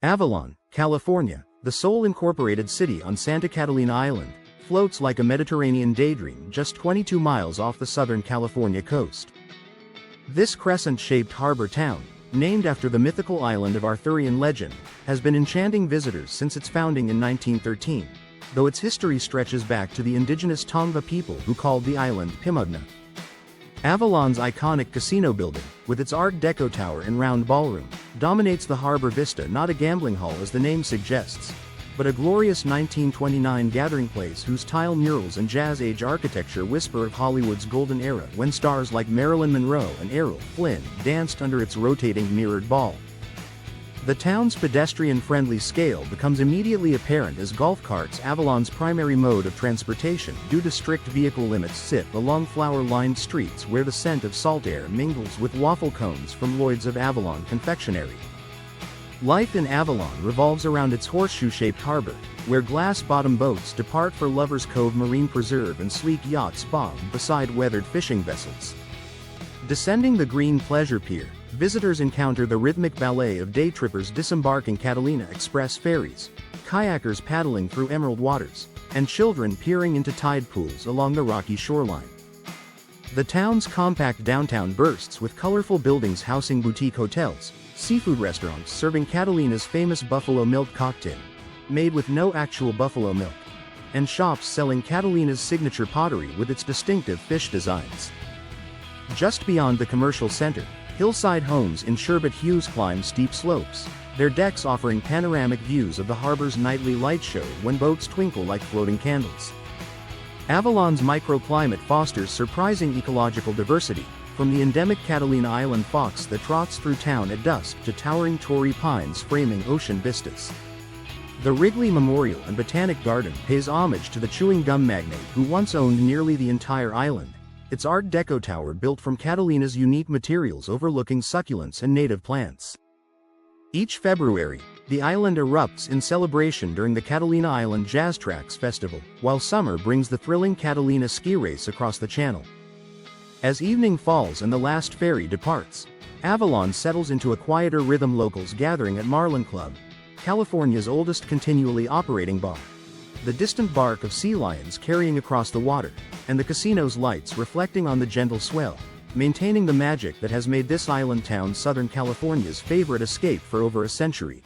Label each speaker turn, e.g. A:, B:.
A: Avalon, California, the sole incorporated city on Santa Catalina Island, floats like a Mediterranean daydream just 22 miles off the southern California coast. This crescent-shaped harbor town, named after the mythical island of Arthurian legend, has been enchanting visitors since its founding in 1913, though its history stretches back to the indigenous Tongva people who called the island Pimugna. Avalon's iconic casino building, with its Art Deco tower and round ballroom, dominates the harbor vista. Not a gambling hall as the name suggests, but a glorious 1929 gathering place whose tile murals and jazz-age architecture whisper of Hollywood's golden era when stars like Marilyn Monroe and Errol Flynn danced under its rotating mirrored ball. The town's pedestrian-friendly scale becomes immediately apparent as golf carts, Avalon's primary mode of transportation due to strict vehicle limits, sit along flower-lined streets where the scent of salt air mingles with waffle cones from Lloyd's of Avalon Confectionery. Life in Avalon revolves around its horseshoe-shaped harbor, where glass-bottom boats depart for Lovers Cove Marine Preserve and sleek yachts bob beside weathered fishing vessels. Descending the green pleasure pier, visitors encounter the rhythmic ballet of day trippers disembarking Catalina Express ferries, kayakers paddling through emerald waters, and children peering into tide pools along the rocky shoreline. The town's compact downtown bursts with colorful buildings housing boutique hotels, seafood restaurants serving Catalina's famous buffalo milk cocktail, made with no actual buffalo milk, and shops selling Catalina's signature pottery with its distinctive fish designs. Just beyond the commercial center, hillside homes in sherbet hues climb steep slopes, their decks offering panoramic views of the harbor's nightly light show when boats twinkle like floating candles. Avalon's microclimate fosters surprising ecological diversity, from the endemic Catalina Island fox that trots through town at dusk to towering Torrey pines framing ocean vistas. The Wrigley Memorial and Botanic Garden pays homage to the chewing gum magnate who once owned nearly the entire island, its Art Deco tower built from Catalina's unique materials overlooking succulents and native plants. Each February, the island erupts in celebration during the Catalina Island Jazz Tracks Festival, while summer brings the thrilling Catalina ski race across the channel. As evening falls and the last ferry departs, Avalon settles into a quieter rhythm, locals gathering at Marlin Club, California's oldest continually operating bar, the distant bark of sea lions carrying across the water, and the casino's lights reflecting on the gentle swell, maintaining the magic that has made this island town Southern California's favorite escape for over a century.